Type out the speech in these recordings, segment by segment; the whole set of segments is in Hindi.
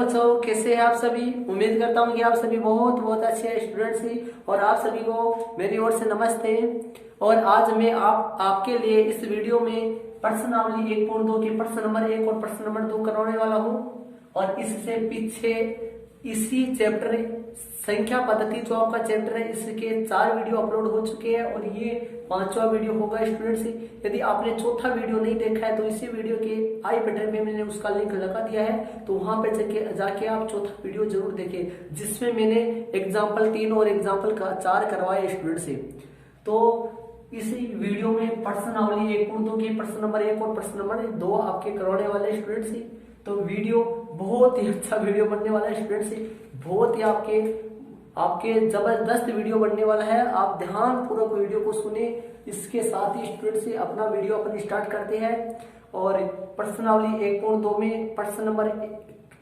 बच्चों, कैसे हैं आप सभी। उम्मीद करता हूँ कि आप सभी बहुत बहुत अच्छे स्टूडेंट्स हैं और आप सभी को मेरी ओर से नमस्ते। और आज मैं आपके लिए इस वीडियो में प्रश्नावली 1.2 के प्रश्न नंबर 1 और प्रश्न नंबर 2 करवाने वाला हूँ। और इससे पीछे इसी चैप्टर संख्या पद्धति जो आपका चैप्टर है, इसके 4 वीडियो अपलोड हो चुके हैं और ये 5वां वीडियो होगा स्टूडेंट्स। यदि आपने चौथा वीडियो नहीं देखा है तो इसी वीडियो के आई बटन में मैंने उसका लिंक लगा दिया है, तो वहां पे जाके आप चौथा वीडियो जरूर देखें, जिसमें मैंने एग्जाम्पल 3 और एग्जाम्पल 4 करवाए स्टूडेंट से। तो इसी वीडियो में प्रश्नावली 1.2 के प्रश्न नंबर 1 और प्रश्न नंबर 2 आपके करवाने वाले स्टूडेंट से। तो वीडियो बहुत ही अच्छा वीडियो बनने वाला है स्टूडेंट से, बहुत ही आपके जबरदस्त वीडियो बनने वाला है। आप ध्यान पूर्वक वीडियो को सुने। इसके साथ ही स्टूडेंट से अपना वीडियो अपन स्टार्ट करते हैं। और प्रश्नावली 1.2 में प्रश्न नंबर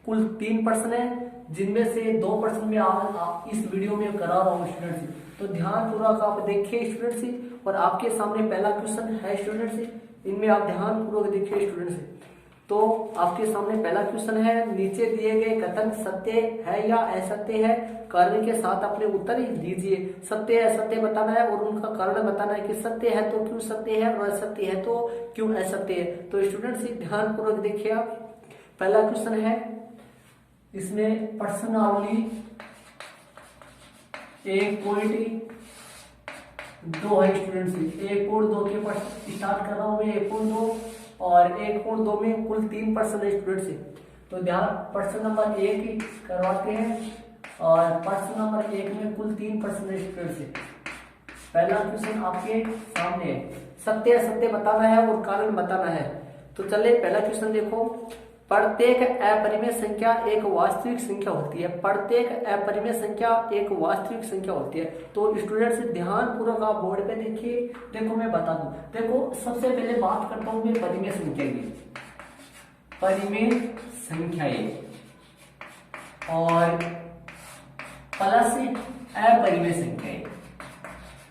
कुल 3 प्रश्न है, जिनमें से 2 प्रश्न में आप इस वीडियो में करा रहा हूँ स्टूडेंट से। तो ध्यान पूर्वक आप देखिए स्टूडेंट से। और आपके सामने पहला क्वेश्चन है स्टूडेंट से, इनमें आप ध्यान पूर्वक देखिए स्टूडेंट से। तो आपके सामने पहला क्वेश्चन है, नीचे दिए गए कथन सत्य है या असत्य है, कारण के साथ अपने उत्तर दीजिए। सत्य है असत्य बताना है और उनका कारण बताना है कि सत्य है तो क्यों सत्य है और असत्य है तो क्यों असत्य है। तो स्टूडेंट्स ध्यान पूर्वक देखिए आप। पहला क्वेश्चन है, इसमें प्रश्नावली 1.2 है स्टूडेंट्स। 1.2 के प्रश्न स्टार्ट कर रहा हूं मैं। 1.2 और 1.2 में कुल 3 प्रश्न है स्टूडेंट से। तो ध्यान प्रश्न नंबर 1 करवाते हैं और प्रश्न नंबर 1 में कुल 3 प्रश्न है स्टूडेंट से। पहला क्वेश्चन आपके सामने है, सत्य असत्य बताना है और कारण बताना है। तो चलिए पहला क्वेश्चन देखो। प्रत्येक अपरिमेय संख्या एक वास्तविक संख्या होती है। प्रत्येक अपरिमेय संख्या एक वास्तविक संख्या होती है। तो स्टूडेंट्स ध्यान पूर्वक आप बोर्ड पे देखिए। देखो मैं बता दूं, देखो सबसे पहले बात करता हूं मैं परिमेय संख्या की। परिमेय संख्याएं और प्लस अपरिमेय संख्याएं।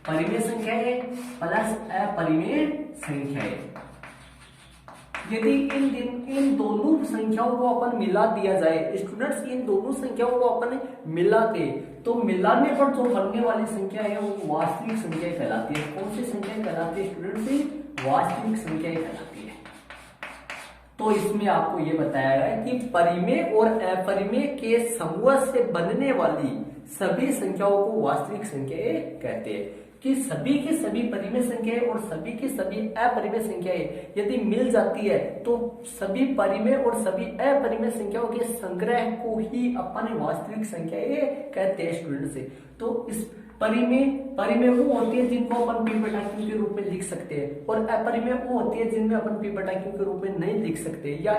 परिमेय संख्याएं प्लस अपरिमेय संख्याएं। यदि इन दोनों संख्याओं को अपन मिला दिया जाए स्टूडेंट्स, इन दोनों संख्याओं को अपन मिला दे तो मिलाने पर जो बनने वाली संख्या है वो वास्तविक संख्या कहलाती है। कौन सी संख्या कहलाती है स्टूडेंट्स? वास्तविक संख्या कहलाती है। तो इसमें आपको ये बताया गया कि परिमेय और अपरिमेय के समूह से बनने वाली सभी संख्याओं को वास्तविक संख्याएं कहते हैं। कि सभी की सभी परिमेय संख्याएं और सभी की सभी अपरिमेय संख्याएं यदि मिल जाती है तो सभी परिमेय और सभी अपरिमेय संख्याओं के संग्रह को ही अपन वास्तविक संख्याएं कहते हैं स्टूडेंट से। तो इस परिमेय वो होती है जिनको अपन पी बटा क्यू के रूप में लिख सकते हैं और अपरिमेय वो होती है जिनमें अपन पी बटा क्यू के रूप में नहीं लिख सकते, या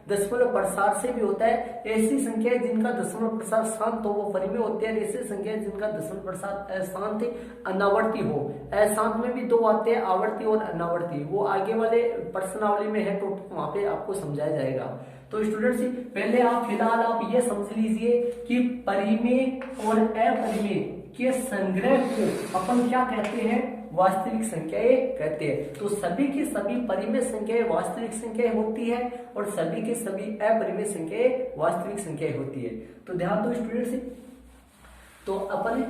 दशमलव प्रसार से भी होता है। ऐसी संख्या जिनका दशमलव प्रसार शांत हो वो परिमेय होती है। ऐसी संख्या जिनका दशमलव प्रसार अशांत अनावर्ती हो। अशांत में भी 2 आते हैं, आवर्ती और अनावर्ती। वो आगे वाले प्रश्नावली में है तो वहां पे आपको समझाया जाएगा। तो स्टूडेंट्स पहले आप फिलहाल आप ये समझ लीजिए कि परिमेय और अपरिमेय के संग्रह को अपन क्या कहते हैं? वास्तविक संख्याएं कहते हैं। तो सभी की सभी परिमेय संख्याएं वास्तविक संख्याएं होती है और सभी की सभी अपरिमेय संख्याएं वास्तविक संख्याएं होती है। तो ध्यान दो स्टूडेंट्स। तो अपन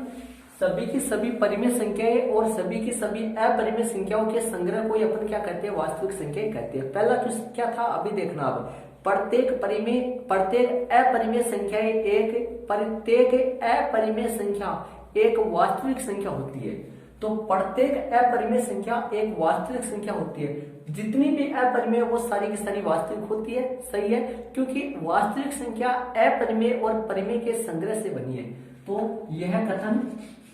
सभी की सभी परिमेय संख्याएं और सभी की सभी अपरिमेय संख्याओं के संग्रह को अपन क्या कहते हैं? वास्तविक संख्याएं कहते हैं। पहला क्वेश्चन क्या था अभी देखना आप। प्रत्येक अपरिमेय संख्याएं प्रत्येक अपरिमेय संख्या एक वास्तविक संख्या होती है। तो प्रत्येक अपरिमेय संख्या एक वास्तविक संख्या होती है। जितनी भी अपरिमेय वो सारी की सारी वास्तविक होती है। सही है, क्योंकि वास्तविक संख्या अपरिमेय और परिमेय के संग्रह से बनी है। तो यह कथन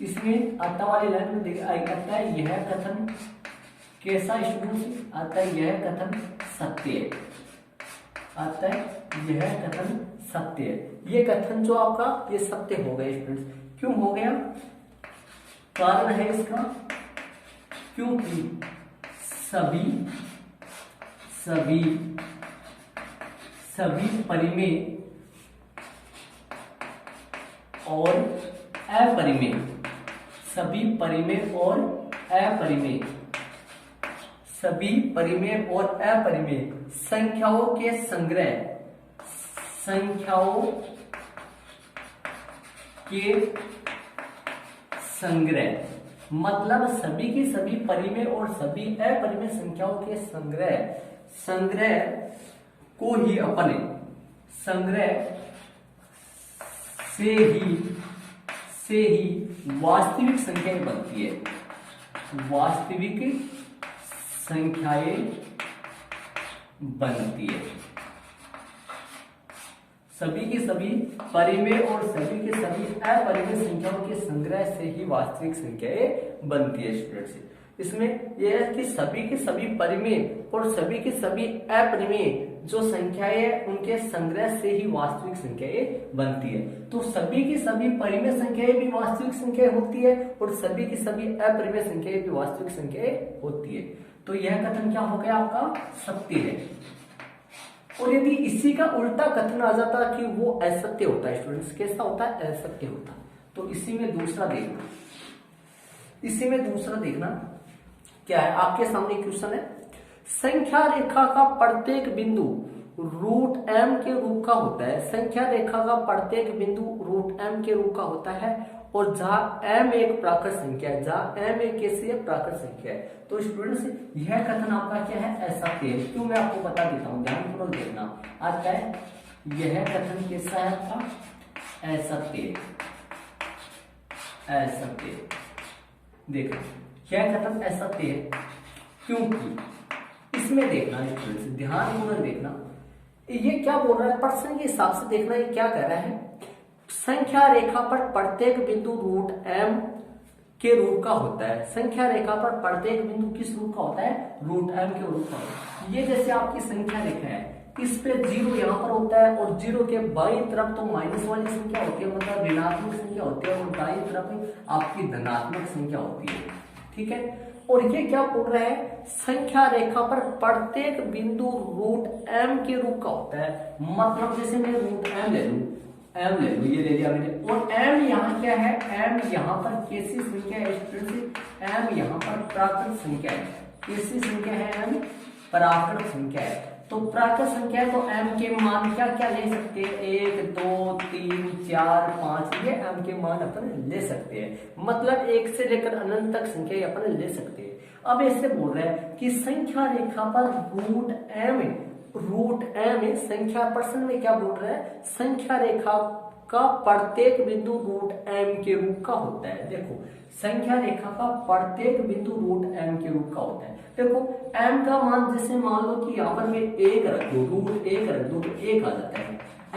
इसमें आता वाली लाइन में आता है। यह कथन कैसा स्टूडेंट आता है? यह कथन सत्य है। आता है यह कथन सत्य है। ये कथन जो आपका ये सत्य हो गया स्टूडेंट्स। क्यों हो गया? कारण है इसका, क्योंकि सभी परिमेय और अपरिमेय, सभी परिमेय और अपरिमेय, सभी परिमेय और अपरिमेय संख्याओं के संग्रह संख्याओं के संग्रह, मतलब सभी की सभी परिमेय और सभी अपरिमेय संख्याओं के संग्रह को ही अपने संग्रह से ही वास्तविक संख्याएं बनती है, वास्तविक संख्याएं बनती है। सभी की सभी परिमेय और सभी की सभी अपरिमेय संख्याओं के संग्रह से ही वास्तविक संख्याएं बनती है स्टूडेंट्स। इसमें यह है कि सभी के सभी परिमेय और सभी के सभी अपरिमेय जो संख्याएं हैं उनके संग्रह से ही वास्तविक संख्याएं बनती है। तो सभी की सभी परिमेय संख्याएं भी वास्तविक संख्याएं होती है और सभी की सभी अपरिमेय संख्याएं भी वास्तविक संख्याएं होती है। तो यह कथन क्या हो गया आपका सत्य है। और यदि इसी का उल्टा कथन आ जाता कि वो असत्य होता है स्टूडेंट्स, कैसा होता है? असत्य होता। तो इसी में दूसरा देखना क्या है, आपके सामने क्वेश्चन है, संख्या रेखा का प्रत्येक बिंदु रूट m के रूप का होता है। संख्या रेखा का प्रत्येक बिंदु रूट m के रूप का होता है और जहां m एक प्राकृत संख्या है, जहां m एक कैसी है? प्राकृत संख्या है। तो स्टूडेंट्स यह कथन आपका क्या है? असत्य है। क्यों? मैं आपको बता देता हूं, ध्यानपूर्वक देखना। आता है यह कथन कैसा है आपका? असत्य। देखो यह कथन असत्य है क्योंकि इसमें देखना स्टूडेंट्स, ध्यानपूर्वक देखना, ये क्या बोल रहा है? प्रश्न के हिसाब से देखना ये क्या कह रहा है, संख्या रेखा पर प्रत्येक बिंदु रूट m के रूप का होता है। संख्या रेखा पर प्रत्येक बिंदु किस रूप का होता है? रूट m के रूप का होता है। ये जैसे आपकी संख्या रेखा है, इस पे 0 यहाँ पर होता है और 0 के बाईं तरफ तो माइनस वाली संख्या होती है, मतलब ऋणात्मक संख्या होती है, और दाईं तरफ आपकी धनात्मक संख्या होती है। ठीक है। और ये क्या बोल रहा है? संख्या रेखा पर प्रत्येक बिंदु रूट m के रूप का होता है। मतलब जैसे मैं रूट m ले लूं, ये ले लिया मैंने, और m यहाँ क्या है? m यहाँ पर कैसी संख्या है स्टूडेंट? m यहाँ पर प्राकृत संख्या है। कैसी संख्या है? m प्राकृत संख्या है। तो प्राकृत संख्या है तो m के मान क्या क्या ले सकते हैं? 1 2 3 4 5, ये m के मान अपन ले सकते हैं। मतलब 1 से लेकर अनंत तक संख्या अपन ले सकते हैं। अब ऐसे बोल रहे हैं कि संख्या रेखा पर रूट m संख्या प्रश्न में क्या बोल रहा है? संख्या रेखा का प्रत्येक बिंदु रूट m के रूप का होता है। देखो संख्या रेखा का प्रत्येक बिंदु रूट m के रूप का होता है। देखो m का मान जैसे मान लो कि यहाँ पर मैं 1 रख दो, रूट 1 रख दो तो 1 आ जाता है।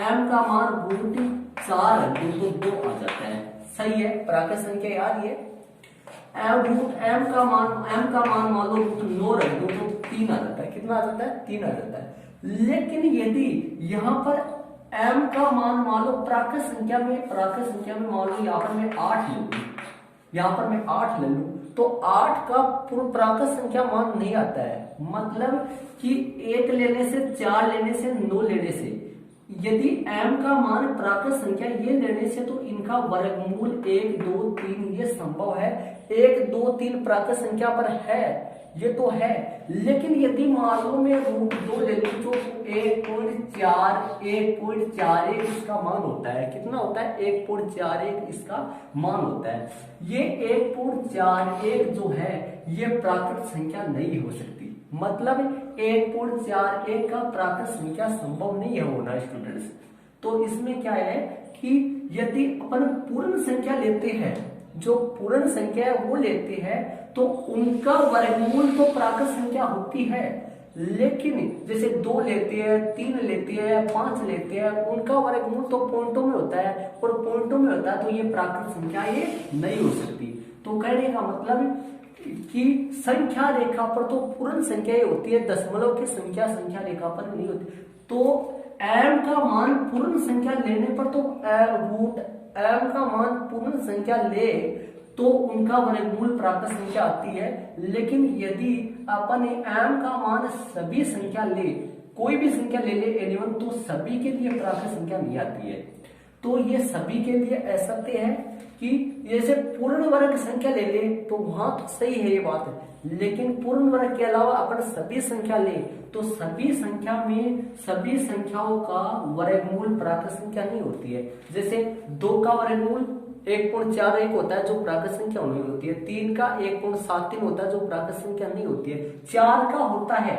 m का मान रूट 4 रख दो तो 2 आ जाता है। सही है, प्राकृत संख्या याद है। रूट m का मान मान लो रूट 9 रख दो तो 3 आ जाता है। कितना आ जाता है? 3 आ जाता है। लेकिन यदि यहाँ पर m का मान मान लो प्राकृत संख्या में मान लो यहाँ पर मैं 8 ले लूं, यहाँ पर मैं 8 ले लूं तो 8 का पूर्ण प्राकृत संख्या मान नहीं आता है। मतलब कि 1 लेने से, 4 लेने से, 9 लेने से, यदि m का मान प्राकृत संख्या ये लेने से तो इनका वर्गमूल 1 2 3 ये संभव है। 1 2 3 प्राकृत संख्या पर है, ये तो है। लेकिन यदि मान लो मैं रूट 2 ले लूं तो 1.41 इसका मान होता है। कितना होता है? 1.41 इसका मान होता है। ये 1.41 जो है ये प्राकृत संख्या नहीं हो सकती। मतलब 1.41 का प्राकृत संख्या संभव नहीं है होना स्टूडेंट्स। तो इसमें क्या है कि यदि अपन पूर्ण संख्या लेते हैं, जो पूर्ण संख्या है वो लेते हैं तो उनका वर्गमूल तो प्राकृत संख्या होती है। लेकिन जैसे 2 लेते हैं, 3 लेते हैं, 5 लेते हैं, उनका वर्गमूल तो पॉइंटों में होता है, और पॉइंटों में होता है तो ये प्राकृत संख्या ये नहीं हो सकती। तो कहने का मतलब कि संख्या रेखा पर तो पूर्ण संख्या ही होती है, दशमलव की संख्या रेखा पर नहीं होती। तो m का मान पूर्ण संख्या लेने पर तो रूट m का मान पूर्ण संख्या ले तो उनका वर्गमूल प्राकृत संख्या आती है। लेकिन यदि अपन m का मान सभी संख्या ले, कोई भी संख्या ले ले एनीवन, तो सभी के लिए प्राकृत संख्या नहीं आती है। तो ये सभी के लिए असत्य है कि जैसे पूर्ण वर्ग संख्या ले ले तो वहां तो सही है ये बात, लेकिन पूर्ण वर्ग के अलावा अपन सभी संख्या ले तो सभी संख्या में सभी संख्याओं का वर्गमूल प्राकृत संख्या नहीं होती है। जैसे 2 का वर्गमूल 1.41 होता है जो प्राकृत संख्या नहीं होती है, 3 का 1.73 होता है जो प्राकृत संख्या नहीं होती है, 4 का होता है,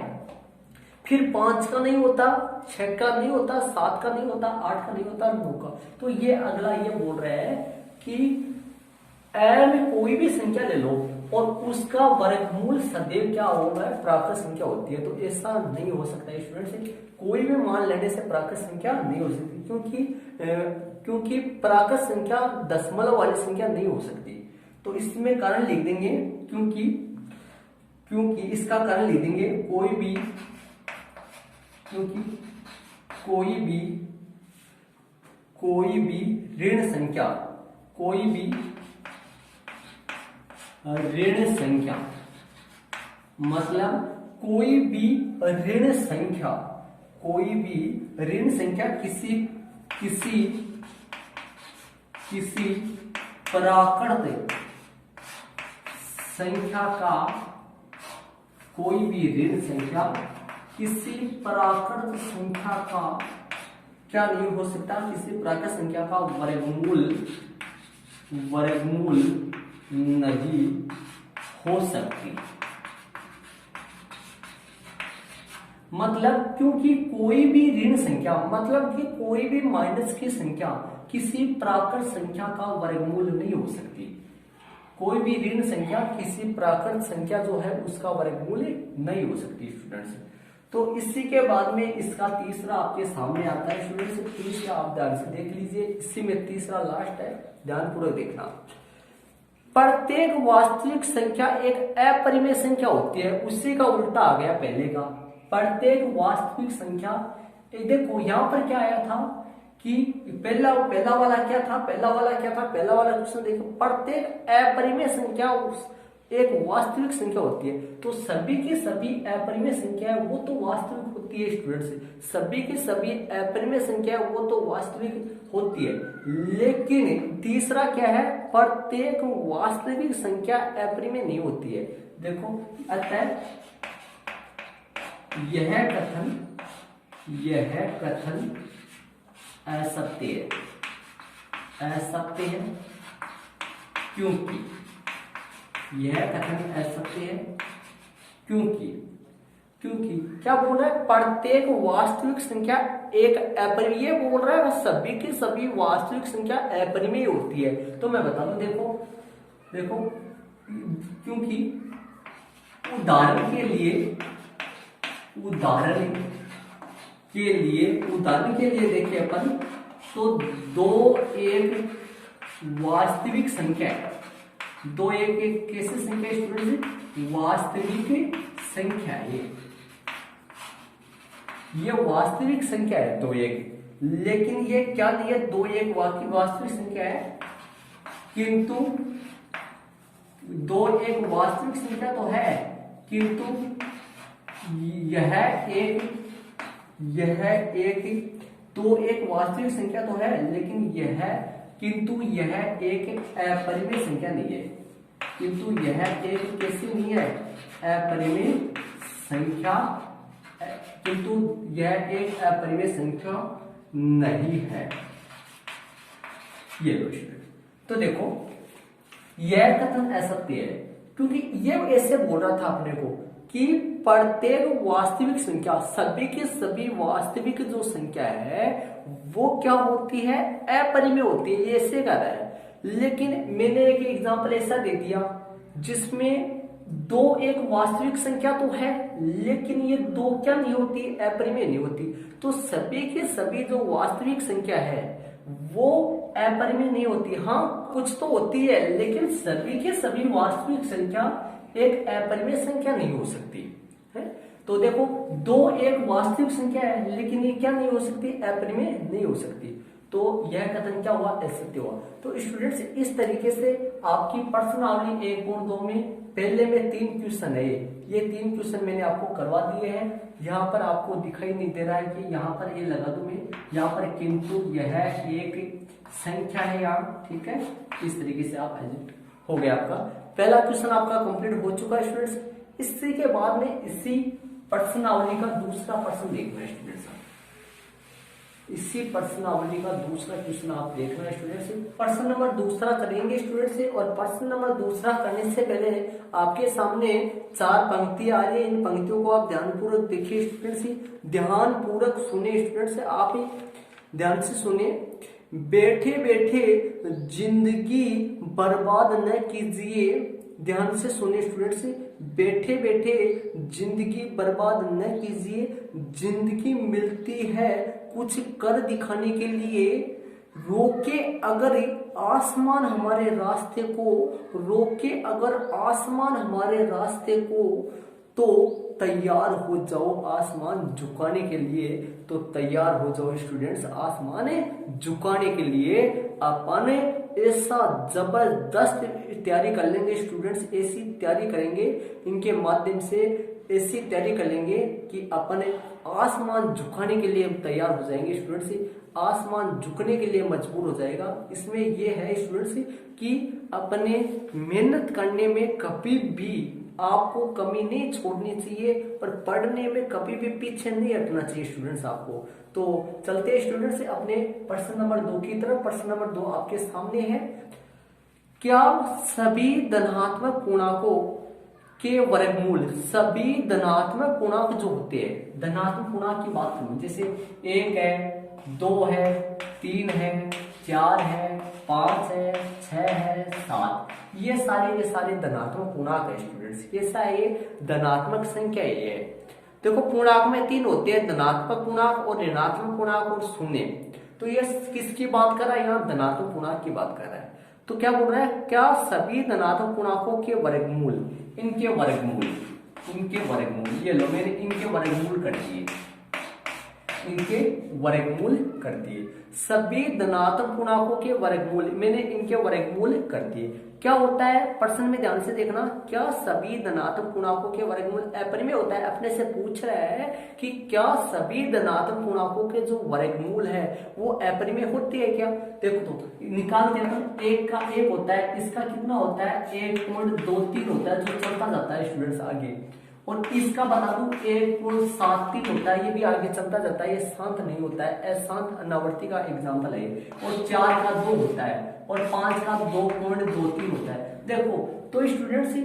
फिर 5 का नहीं होता, 6 का नहीं होता, 7 का नहीं होता, 8 का नहीं होता, 9 का। तो ये अगला ये बोल रहा है कि में कोई भी संख्या ले लो और उसका वर्गमूल सदैव क्या होगा, प्राकृत संख्या होती है। तो ऐसा नहीं हो सकता है स्टूडेंट्स, कोई भी मान लेने से प्राकृत संख्या नहीं हो सकती, क्योंकि प्राकृत संख्या दशमलव वाली संख्या नहीं हो सकती। तो इसमें कारण लिख देंगे, क्योंकि इसका कारण लिख देंगे कोई भी ऋण संख्या, मतलब कोई भी ऋण संख्या किसी प्राकृत संख्या का, कोई भी ऋण संख्या किसी प्राकृत संख्या का क्या नहीं हो सकता, किसी प्राकृत संख्या का वर्गमूल नहीं हो सकती। मतलब क्योंकि कोई भी ऋण संख्या, मतलब कि कोई भी माइनस की संख्या किसी प्राकृत संख्या का वर्गमूल नहीं हो सकती। कोई भी ऋण संख्या किसी प्राकृत संख्या जो है उसका वर्गमूल नहीं हो सकती स्टूडेंट्स। तो इसी के बाद में इसका तीसरा आपके सामने आता है स्टूडेंट्स, तीसरा आप ध्यान से देख लीजिए, इसी में तीसरा लास्ट है, ध्यानपूर्वक देखना। प्रत्येक वास्तविक संख्या एक अपरिमेय संख्या होती है, उसी का उल्टा आ गया पहले का। प्रत्येक वास्तविक संख्या, देखो यहां पर क्या आया था कि पहला वाला क्या था, पहला वाला क्वेश्चन देखो, प्रत्येक अपरिमेय संख्या एक वास्तविक संख्या होती है। तो सभी की सभी अपरिमेय संख्या वो तो वास्तविक होती है स्टूडेंट्स, सभी की सभी अपरिमेय संख्या वो तो वास्तविक होती है। लेकिन तीसरा क्या है, प्रत्येक वास्तविक संख्या अपरिमेय नहीं होती है। देखो अतः यह कथन असत्य है, क्योंकि यह कथन असत्य है क्योंकि क्या बोल रहा है, प्रत्येक वास्तविक संख्या एक अपरिमेय बोल रहा है, सभी की सभी वास्तविक संख्या अपरिमेय होती है। तो मैं बता दूं, देखो क्योंकि उदाहरण के लिए देखिए अपन, तो 2 एक वास्तविक संख्या है, 2 एक कैसे संख्या स्टूडेंट, वास्तविक संख्या है, ये वास्तविक संख्या है 2 एक, लेकिन ये क्या नहीं है, 2 एक वास्तविक संख्या है, किंतु 2 एक वास्तविक संख्या तो है, किंतु यह एक 2 एक वास्तविक संख्या तो है, लेकिन यह एक अपरिमेय संख्या नहीं है, किंतु यह एक कैसी नहीं है, अपरिमेय संख्या, किंतु यह एक अपरिमेय संख्या नहीं है। ये क्वेश्चन, तो देखो यह कथन असत्य है, क्योंकि ये ऐसे बोल रहा था अपने को कि प्रत्येक वास्तविक संख्या, सभी की सभी वास्तविक जो संख्या है वो क्या होती है, अपरिमेय होती है, ये ऐसे कर रहा है। लेकिन मैंने एक एग्जांपल ऐसा दे दिया जिसमें 2 एक वास्तविक संख्या तो है, लेकिन ये 2 क्या नहीं होती, अपरिमेय नहीं होती। तो सभी की सभी जो वास्तविक संख्या है वो अपरिमेय नहीं होती, हाँ कुछ तो होती है, लेकिन सभी के सभी वास्तविक संख्या एक अपरिमेय संख्या नहीं हो सकती है। तो देखो 2 एक वास्तविक संख्या है, लेकिन ये क्या नहीं हो सकती, अपरिमेय नहीं हो सकती। तो यह कथन क्या हुआ, असत्य हुआ। तो स्टूडेंट्स इस तरीके से आपकी प्रश्नावली 1 और 2 में पहले में 3 क्वेश्चन है, ये 3 क्वेश्चन मैंने आपको करवा दिए हैं। यहाँ पर आपको दिखाई नहीं दे रहा है कि यहाँ पर ये लगा दूं मैं, यहाँ पर किंतु यह एक संख्या है यहाँ, ठीक है। इस तरीके से आप एग्जिट हो गया, आपका पहला क्वेश्चन आपका कंप्लीट हो चुका है स्टूडेंट्स। इसी के बाद में इसी प्रश्नावली का दूसरा प्रश्न देखना है स्टूडेंट्स, इसी प्रश्नावली का दूसरा क्वेश्चन आप देखना है स्टूडेंट्स। प्रश्न नंबर दूसरा करेंगे स्टूडेंट्स से, और प्रश्न नंबर दूसरा करने से पहले आपके सामने 4 पंक्तियां आ रही है, इन पंक्तियों को आप ध्यानपूर्वक देखिए स्टूडेंट्स, ध्यानपूर्वक सुने स्टूडेंट्स, आप ध्यान से सुने। बैठे बैठे जिंदगी बर्बाद न कीजिए, ध्यान से सुने स्टूडेंट्स, बैठे बैठे जिंदगी बर्बाद न कीजिए, जिंदगी मिलती है कुछ कर दिखाने के लिए, रोके अगर आसमान हमारे रास्ते को, रोके अगर आसमान हमारे रास्ते को, तो तैयार हो जाओ आसमान झुकाने के लिए, तो तैयार हो जाओ स्टूडेंट्स आसमान झुकाने के लिए। अपन ऐसा जबरदस्त तैयारी कर लेंगे स्टूडेंट्स, ऐसी तैयारी करेंगे इनके माध्यम से, ऐसी तैयारी कर लेंगे कि अपन आसमान झुकाने के लिए तैयार हो जाएंगे स्टूडेंट्स, आसमान झुकने के लिए मजबूर हो जाएगा। इसमें यह है स्टूडेंट्स कि अपने मेहनत करने में कभी भी आपको कमी नहीं छोड़नी चाहिए, और पढ़ने में कभी भी पीछे नहीं हटना चाहिए स्टूडेंट्स आपको। तो चलते हैं स्टूडेंट्स अपने प्रश्न नंबर 2 की तरफ। प्रश्न नंबर 2 आपके सामने है, क्या सभी धनात्मक पूर्णांकों के वर्गमूल, सभी धनात्मक पूर्णांक जो होते हैं, धनात्मक पूर्णांक की बात करूं, जैसे 1 है, 2 है, 3 है, 4 है, 5 है, 6 है, 7, ये सारे के सारे धनात्मक पूर्णांक है स्टूडेंट्स। कैसा है ये, धनात्मक संख्या ये है। देखो पूर्णांक में 3 होते हैं, धनात्मक पूर्णांक और ऋणात्मक पूर्णांक और शून्य। तो ये किसकी बात कर रहा है, यहाँ धनात्मक पूर्णांक की बात कर रहा है। तो क्या बोल रहा है, क्या सभी धनात्मक पूर्णांकों के वर्गमूल, इनके वर्गमूल, इनके वर्गमूल, ये लो मैंने इनके वर्गमूल कर दिए, इनके वर्गमूल कर दिए, सभी धनात्मक पूर्णांकों के वर्गमूल मैंने इनके वर्गमूल कर दिए। क्या होता है प्रश्न में ध्यान से देखना, क्या सभी धनात्मक पूर्णांकों के वर्गमूल अपरिमेय होता है, अपने से पूछ रहा है कि क्या सभी धनात्मक पूर्णांकों के जो वर्गमूल है वो अपरिमेय होते हैं क्या। देखो तो निकाल देता हूं, 1 का 1 होता है, इसका कितना होता है 1.23 होता है जो चलता जाता है स्टूडेंट्स आगे, और इसका बता दूं 1.73 होता है, ये भी आगे चलता जाता है, ये शांत नहीं होता है, अशांत अनावर्ती का एग्जाम्पल है। और 4 का 2 होता है, और 5 का 2.23 होता है। देखो तो स्टूडेंट्स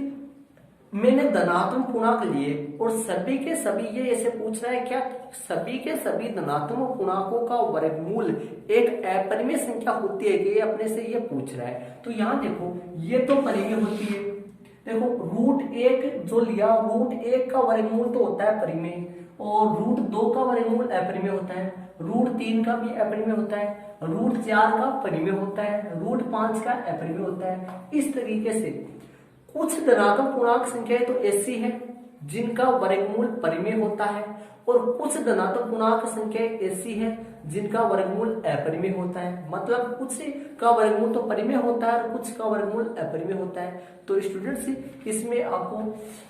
मैंने धनात्मक पूर्णांक लिए, और सभी के सभी, ये ऐसे पूछ रहा है क्या सभी के सभी धनात्मक पूर्णांकों का वर्गमूल एक अपरिमेय संख्या होती है, ये अपने से ये पूछ रहा है। तो यहाँ देखो ये तो परिमेय होती है, देखो √1 जो लिया, √1 का वर्गमूल तो होता है परिमेय, और √2 का वर्गमूल अपरिमेय होता है, √3 का भी अपरिमेय होता है, √4 का परिमेय होता है, √5 का अपरिमेय होता है। इस तरीके से कुछ धनात्मक पूर्णांक संख्याएं तो ऐसी है जिनका वर्गमूल परिमेय होता है, और कुछ धनात्मक पूर्णांक संख्याएं ऐसी है जिनका वर्गमूल अपरिमेय होता है। मतलब कुछ का वर्गमूल तो परिमेय होता है और कुछ का वर्गमूल अपरिमेय होता है। तो स्टूडेंट्स इसमें आपको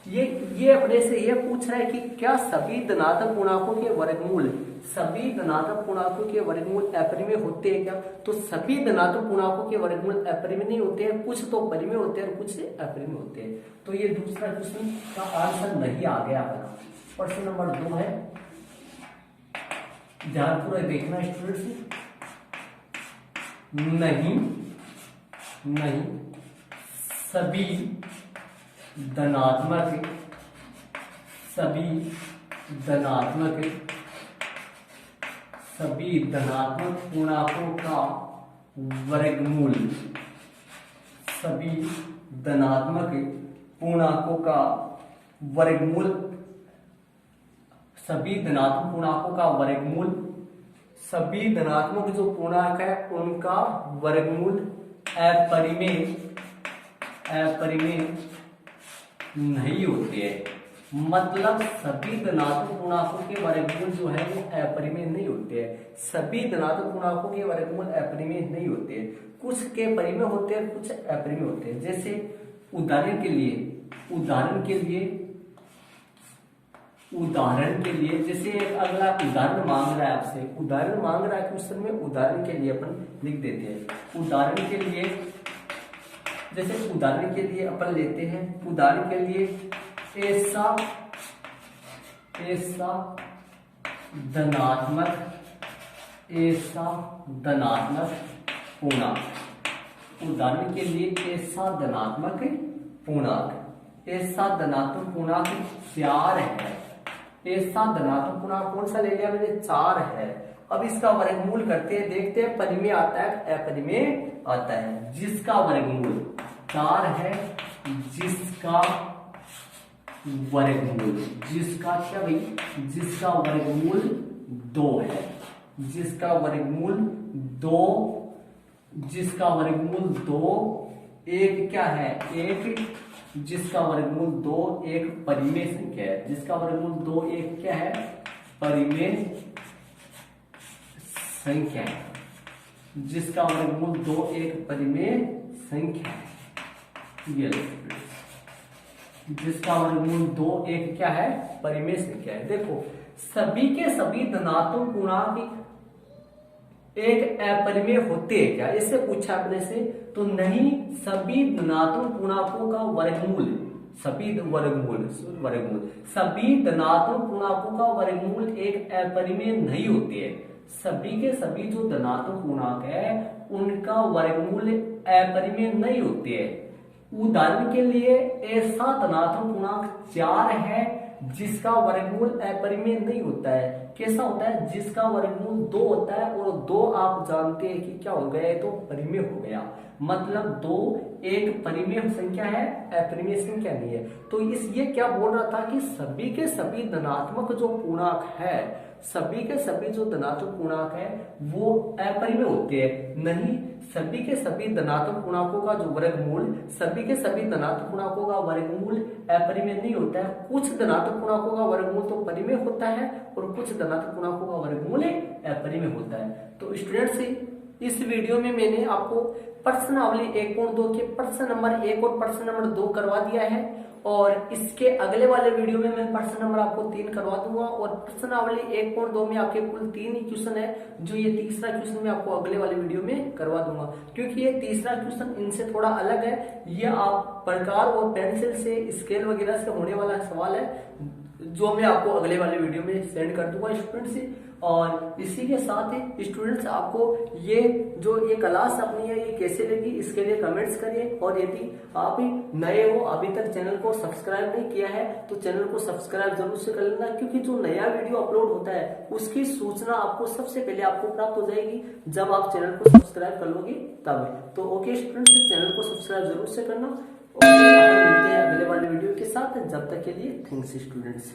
ये अपने से ये पूछ रहा है कि क्या सभी धनात्मक पूर्णांकों के वर्गमूल, सभी धनात्मक पूर्णांकों के वर्गमूल अपरिमेय होते हैं क्या। तो सभी धनात्मक पूर्णांकों के वर्गमूल अपरिमेय नहीं होते हैं, कुछ तो परिमेय होते हैं और कुछ अपरिमेय होते हैं। तो ये दूसरा क्वेश्चन का आंसर नहीं आ गया अपना। प्रश्न नंबर 2 है, ध्यानपूर्वक देखना स्टूडेंट्स, नहीं सभी धनात्मक पूर्णांकों का वर्गमूल, सभी धनात्मक पूर्णांकों का वर्गमूल, सभी धनात्मक पूर्णांकों का वर्गमूल, सभी धनात्मक जो पूर्णांक है उनका वर्गमूल अपरिमेय नहीं होते हैं, मतलब सभी धनात्मक पूर्णांकों के वर्गमूल जो है वो अपरिमेय नहीं होते हैं। सभी धनात्मक पूर्णांकों के वर्गमूल अपरिमेय नहीं होते हैं, कुछ के परिमेय होते हैं, कुछ अपरिमेय होते हैं। जैसे उदाहरण के लिए जैसे एक अगला उदाहरण मांग रहा है आपसे, उदाहरण मांग रहा है क्वेश्चन में, उदाहरण के लिए अपन लिख देते हैं। उदाहरण के लिए जैसे उदाहरण के लिए अपन लेते हैं, उदाहरण के लिए ऐसा धनात्मक पूर्णांक, उदाहरण के लिए ऐसा धनात्मक पूर्णांक 4 है। ऐसा धनात्मक पूर्णांक कौन सा ले लिया मैंने? 4 है। अब इसका वर्गमूल करते हैं, देखते हैं परिमेय आता है अपरिमेय आता है। जिसका वर्गमूल 4 है, जिसका वर्गमूल क्या भाई? जिसका वर्गमूल 2 है, जिसका वर्गमूल 2 एक क्या है? जिसका वर्गमूल 2 एक परिमेय संख्या है। जिसका वर्गमूल 2 एक क्या है? परिमेय संख्या है। जिसका वर्गमूल 2 एक परिमेय संख्या है। ये जिसका वर्गमूल 2 एक क्या है? परिमेय संख्या है। देखो सभी के सभी धनात्मक पूर्णांक एक अपरिमेय होते हैं क्या? इससे पूछा अपने से, तो नहीं। सभी धनात्मक पूर्णांकों का सभी धनात्मक पूर्णांकों का वर्गमूल एक अपरिमेय नहीं होते हैं। सभी के सभी जो धनात्मक पूर्णांक है उनका वर्गमूल अपरिमेय नहीं होते हैं। उदाहरण के लिए ऐसा धनात्मक पूर्णांक 4 है जिसका वर्गमूल अपरिमेय नहीं होता है। कैसा होता है? जिसका वर्गमूल 2 होता है, और 2 आप जानते हैं कि क्या हो गया? तो परिमेय हो गया। मतलब 2 एक परिमेय संख्या है, अपरिमेय संख्या नहीं है। तो ये क्या बोल रहा था कि सभी के सभी धनात्मक जो पूर्णांक है, सभी के सभी जो धनात्मक पूर्णांक है वो अपरिमेय होते हैं। नहीं, सभी के सभी धनात्मक पूर्णांकों का जो वर्गमूल, सभी के सभी धनात्मक पूर्णांकों का वर्गमूल अपरिमेय नहीं होता है। कुछ धनात्मक पूर्णांकों का वर्गमूल तो परिमेय होता है और कुछ धनात्मक पूर्णांकों का वर्गमूल अपरिमेय होता है। तो स्टूडेंट्स, इस वीडियो में मैंने आपको प्रश्नावली 1.2 के प्रश्न नंबर 1 और प्रश्न नंबर 2 करवा दिया है, और इसके अगले वाले वीडियो में मैं प्रश्न नंबर आपको 3 करवा दूंगा। और प्रश्नावली 1.2 में आपके कुल 3 ही क्वेश्चन है, जो ये तीसरा क्वेश्चन मैं आपको अगले वाले वीडियो में करवा दूंगा। क्योंकि ये तीसरा क्वेश्चन इनसे थोड़ा अलग है। ये आप प्रकार और पेंसिल से, स्केल वगैरह से होने वाला सवाल है, जो मैं आपको अगले वाले वीडियो में सेंड कर दूंगा स्टूडेंट्स। और इसी के साथ ही स्टूडेंट्स, आपको ये जो ये क्लास अपनी है ये कैसे लगी इसके लिए कमेंट्स करिए। और यदि आप नए हो, अभी तक चैनल को सब्सक्राइब नहीं किया है, तो चैनल को सब्सक्राइब जरूर से कर लेना। क्योंकि जो नया वीडियो अपलोड होता है उसकी सूचना आपको सबसे पहले आपको प्राप्त हो जाएगी जब आप चैनल को सब्सक्राइब कर लोगे तब। तो ओके स्टूडेंट्स, चैनल को सब्सक्राइब जरूर से करना। और मिलते हैं अगले वाले वीडियो के साथ। जब तक के लिए थैंक्स स्टूडेंट्स।